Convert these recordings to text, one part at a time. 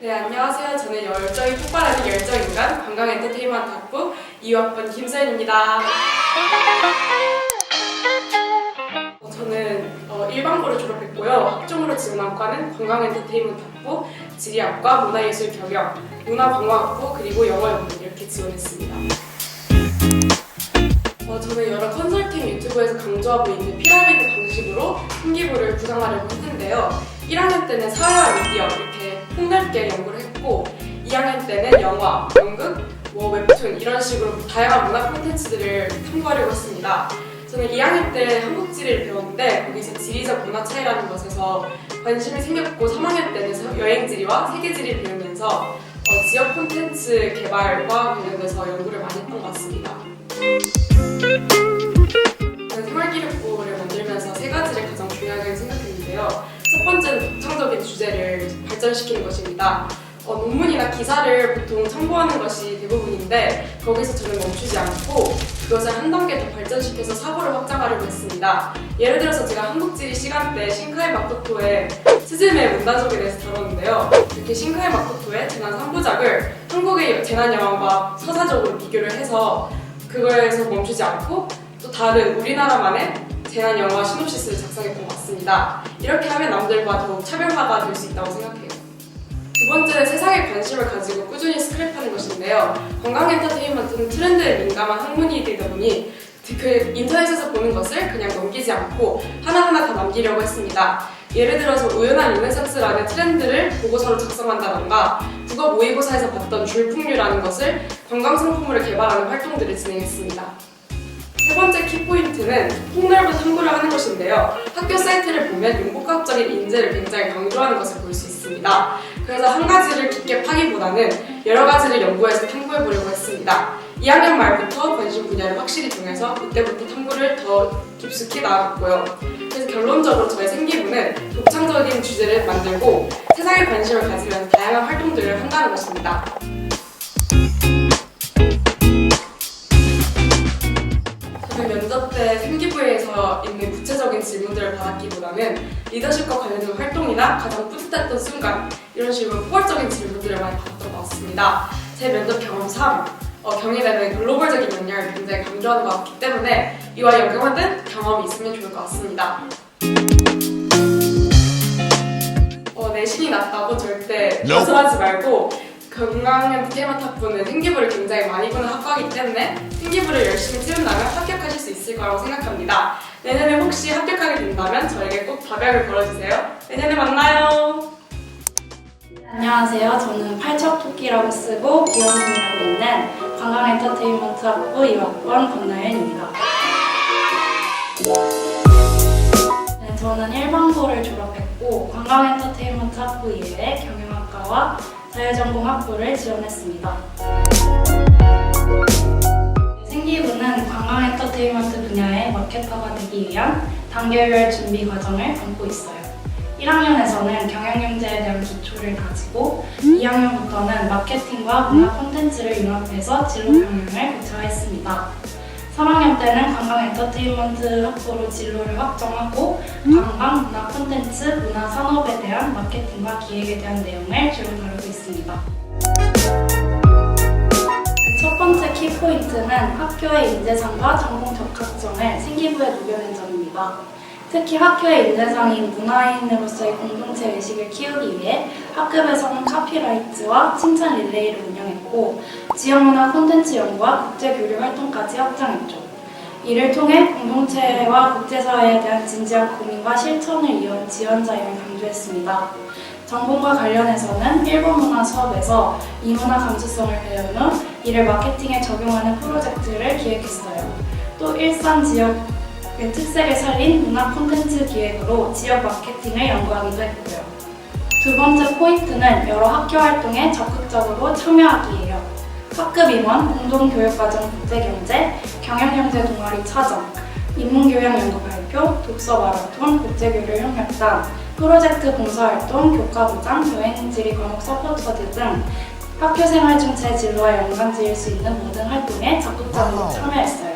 네, 안녕하세요. 저는 열정이 폭발하는 열정인간 관광엔터테인먼트 학부 2학번 김소연입니다. 저는 일반고를 졸업했고요. 학종으로 지원한 과는 관광엔터테인먼트 학부, 지리학과, 문화예술 경영, 문화관광학부, 그리고 영어연구 이렇게 지원했습니다. 저는 여러 컨설팅 유튜브에서 강조하고 있는 피라미드 방식으로 생기부를 구성하려고 했는데요. 1학년 때는 사회와 미디어 이렇게 폭넓게 연구를 했고 2학년 때는 영화, 연극, 웹툰 이런 식으로 다양한 문화 콘텐츠들을 탐구하려고 했습니다. 저는 2학년 때 한국지리를 배웠는데 거기서 지리적 문화 차이라는 것에서 관심이 생겼고 3학년 때는 여행지리와 세계지리를 배우면서 지역 콘텐츠 개발과 관련돼서 연구를 많이 했던 것 같습니다. 저는 생활기록부를 만들면서 세 가지를 가장 중요하게 생각했는데요. 첫 번째는 독창적인 주제를 발전시키는 것입니다. 논문이나 기사를 보통 첨부하는 것이 대부분인데 거기서 저는 멈추지 않고 그것을 한 단계 더 발전시켜서 사고를 확장하려고 했습니다. 예를 들어서 제가 한국지리 시간 때 신카이 마코토의 스즈메의 문단속에 대해서 다뤘는데요. 이렇게 신카이 마코토의 재난 3부작을 한국의 재난 영화와 서사적으로 비교를 해서 그거에서 멈추지 않고 또 다른 우리나라만의 재난 영화 시놉시스를 작성했던 것 같습니다. 이렇게 하면 남들과 더욱 차별화가 될 수 있다고 생각해요. 두 번째는 세상에 관심을 가지고 꾸준히 스크랩하는 것인데요. 관광 엔터테인먼트는 트렌드에 민감한 학문이되다 보니 그 인터넷에서 보는 것을 그냥 넘기지 않고 하나하나 다 남기려고 했습니다. 예를 들어서 우연한 르네상스라는 트렌드를 보고서로 작성한다던가 국어 모의고사에서 봤던 줄풍류라는 것을 관광 상품으로 개발하는 활동들을 진행했습니다. 세 번째 키포인트는 폭넓은 탐구를 하는 것인데요. 학교 사이트를 보면 용복합적인 인재를 굉장히 강조하는 것을 볼 수 있습니다. 그래서 한 가지를 깊게 파기보다는 여러 가지를 연구해서 탐구해보려고 했습니다. 2학년 말부터 관심 분야를 확실히 정해서 그때부터 탐구를 더 깊숙이 나아갔고요. 그래서 결론적으로 저의 생기부는 독창적인 주제를 만들고 세상에 관심을 가지면서 다양한 활동들을 한다는 것입니다. 면접 때 생기부에서 있는 구체적인 질문들을 받았기보다는 리더십과 관련된 활동이나 가장 뿌듯했던 순간 이런 식으로 포괄적인 질문들을 많이 받았던 것 같습니다. 제 면접 경험상 경일에는 글로벌적인 역량을 굉장히 강조하는 것 같기 때문에 이와 연관된 경험이 있으면 좋을 것 같습니다. 내신이 낮다고 절대 거절하지 말고 관광 엔터테인먼트 학부는 생기부를 굉장히 많이 보는 학과이기 때문에 생기부를 열심히 치른다면 합격하실 수 있을 거라고 생각합니다. 내년에 혹시 합격하게 된다면 저에게 꼭 답약을 걸어주세요. 내년에 만나요. 안녕하세요. 저는 팔척토끼라고 쓰고 비영중이라고 있는 관광 엔터테인먼트 학부 2학번 권나연입니다. 네, 저는 일반고를 졸업했고 관광 엔터테인먼트 학부 이외에 경영학과와 자율전공학부를 지원했습니다. 생기부는 관광 엔터테인먼트 분야의 마케터가 되기 위한 단계별 준비 과정을 담고 있어요. 1학년에서는 경영경제에 대한 기초를 가지고 2학년부터는 마케팅과 문화 콘텐츠를 융합해서 진로 병행을 구체화했습니다. 3학년 때는 관광 엔터테인먼트 학부로 진로를 확정하고 관광, 문화 콘텐츠, 문화 산업에 대한 마케팅과 기획에 대한 내용을 주로 다루고 있습니다. 첫 번째 키포인트는 학교의 인재상과 전공 적합점을 생기부에 녹여낸 점입니다. 특히 학교의 인재상인 문화인으로서의 공동체 의식을 키우기 위해 학급에서는 카피라이트와 칭찬 릴레이를 운영했고 지역문화 콘텐츠 연구와 국제교류 활동까지 확장했죠. 이를 통해 공동체와 국제사회에 대한 진지한 고민과 실천을 이어온 지원자임을 강조했습니다. 전공과 관련해서는 일본 문화 수업에서 이 문화 감수성을 배운 후 이를 마케팅에 적용하는 프로젝트를 기획했어요. 또 일산 지역 특색을 살린 문화 콘텐츠 기획으로 지역 마케팅을 연구하기도 했고요. 두 번째 포인트는 여러 학교 활동에 적극적으로 참여하기예요. 학급 임원, 공동교육과정 국제경제, 경영경제 동아리 차정, 인문교양 연구 발표, 독서 마라톤, 국제교류 협력단, 프로젝트 봉사활동, 교과부장, 여행지리 과목 서포터즈 등 학교 생활 중 제 진로와 연관 지을 수 있는 모든 활동에 적극적으로 참여했어요.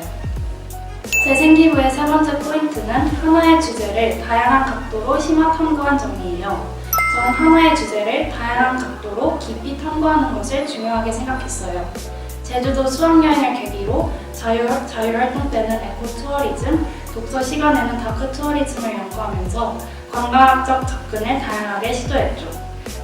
제 생기부의 세 번째 포인트는 하나의 주제를 다양한 각도로 심화 탐구한 점이에요. 저는 하나의 주제를 다양한 각도로 깊이 탐구하는 것을 중요하게 생각했어요. 제주도 수학여행을 계기로 자율활동 때는 에코투어리즘, 독서 시간에는 다크투어리즘을 연구하면서 관광학적 접근을 다양하게 시도했죠.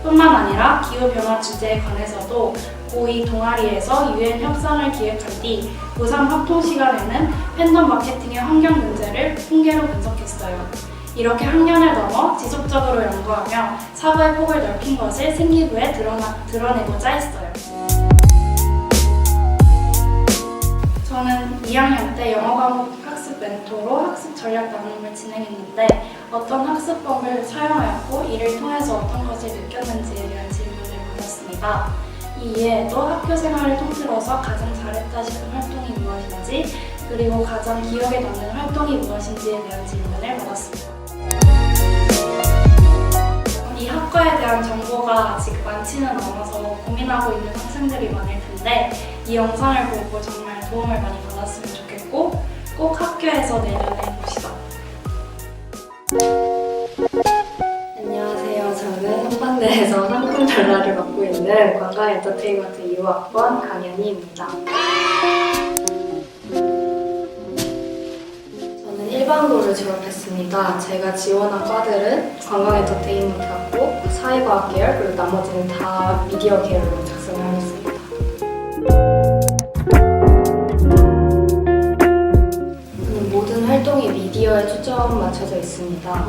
뿐만 아니라 기후변화 주제에 관해서도 고2 동아리에서 UN 협상을 기획한 뒤 고3 활동 시간에는 팬덤 마케팅의 환경 문제를 통계로 분석했어요. 이렇게 학년을 넘어 지속적으로 연구하며 사고의 폭을 넓힌 것을 생기부에 드러내고자 했어요. 저는 2학년 때 영어 과목 학습 멘토로 학습 전략 나눔을 진행했는데 어떤 학습법을 사용하였고 이를 통해서 어떤 것을 느꼈는지에 대한 질문을 받았습니다. 이외에도 학교 생활을 통틀어서 가장 잘했다 싶은 활동이 무엇인지 그리고 가장 기억에 남는 활동이 무엇인지에 대한 질문을 받았습니다. 이 학과에 대한 정보가 아직 많지는 않아서 고민하고 있는 학생들이 많을 텐데 이 영상을 보고 정말 도움을 많이 받았으면 좋겠고 꼭 학교에서 내년에 봅시다. 안녕하세요. 저는 한반대에서 상품 전략을 맡고 있는 관광 엔터테인먼트 2호학번 강연희입니다. 저는 일반고를 졸업했습니다. 제가 지원한 과들은 관광 엔터테인먼트 학부, 사회과학 계열, 그리고 나머지는 다 미디어 계열로 작성을 하겠습니다. 모든 활동이 미디어에 초점 맞춰져 있습니다.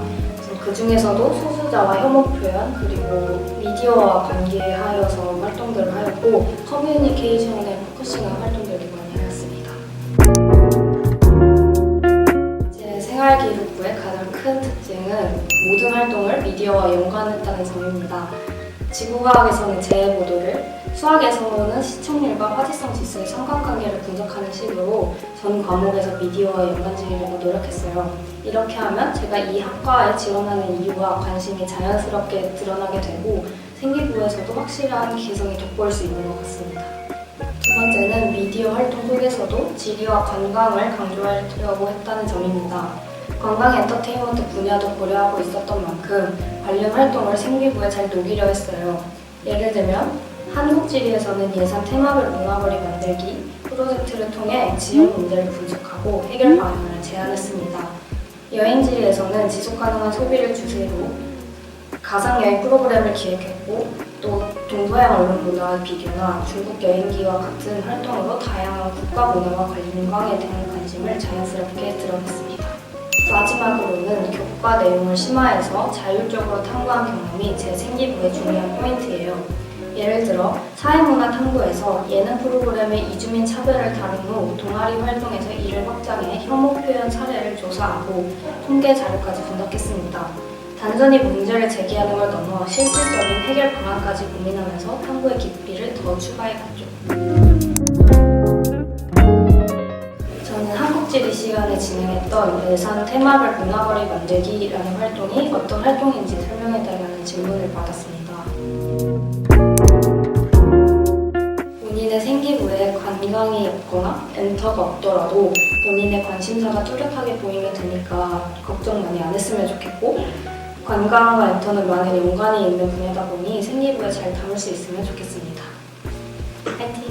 그 중에서도 소수자와 혐오 표현 그리고 미디어와 관계하여서 활동들을 하였고 커뮤니케이션에 포커싱한 활동들도 많이 하였습니다. 제 생활기록부의 가장 큰 특징은 모든 활동을 미디어와 연관했다는 점입니다. 지구과학에서는 재해보도를, 수학에서는 시청률과 화제성 지수의 상관관계를 분석하는 식으로 전 과목에서 미디어와 연관지으려고 노력했어요. 이렇게 하면 제가 이 학과에 지원하는 이유와 관심이 자연스럽게 드러나게 되고 생기부에서도 확실한 개성이 돋보일 수 있는 것 같습니다. 두 번째는 미디어 활동 속에서도 지리와 관광을 강조하려고 했다는 점입니다. 관광 엔터테인먼트 분야도 고려하고 있었던 만큼 관련 활동을 생기부에 잘 녹이려 했어요. 예를 들면 한국지리에서는 예산 테마별 문화거리 만들기 프로젝트를 통해 지역 문제를 분석하고 해결 방안을 제안했습니다. 여행지리에서는 지속가능한 소비를 주제로 가상여행 프로그램을 기획했고 또 동서양 언론 문화의 비교나 중국 여행기와 같은 활동으로 다양한 국가 문화와 관광에 대한 관심을 자연스럽게 드러냈습니다. 마지막으로는 교과 내용을 심화해서 자율적으로 탐구한 경험이 제 생기부의 중요한 포인트예요. 예를 들어 사회문화 탐구에서 예능 프로그램의 이주민 차별을 다룬 후 동아리 활동에서 이를 확장해 혐오 표현 사례를 조사하고 통계 자료까지 분석했습니다. 단순히 문제를 제기하는 걸 넘어 실질적인 해결 방안까지 고민하면서 탐구의 깊이를 더 추가해갔죠. 저는 한국지리 시간에 진행했던 예산 테마별 문화거리 만들기라는 활동이 어떤 활동인지 설명해달라는 질문을 받았습니다. 본인의 생기부에 관광이 없거나 엔터가 없더라도 본인의 관심사가 뚜렷하게 보이면 되니까 걱정 많이 안 했으면 좋겠고 관광과 엔터는 많은 연관이 있는 분야다 보니 생기부에 잘 담을 수 있으면 좋겠습니다. 파이팅!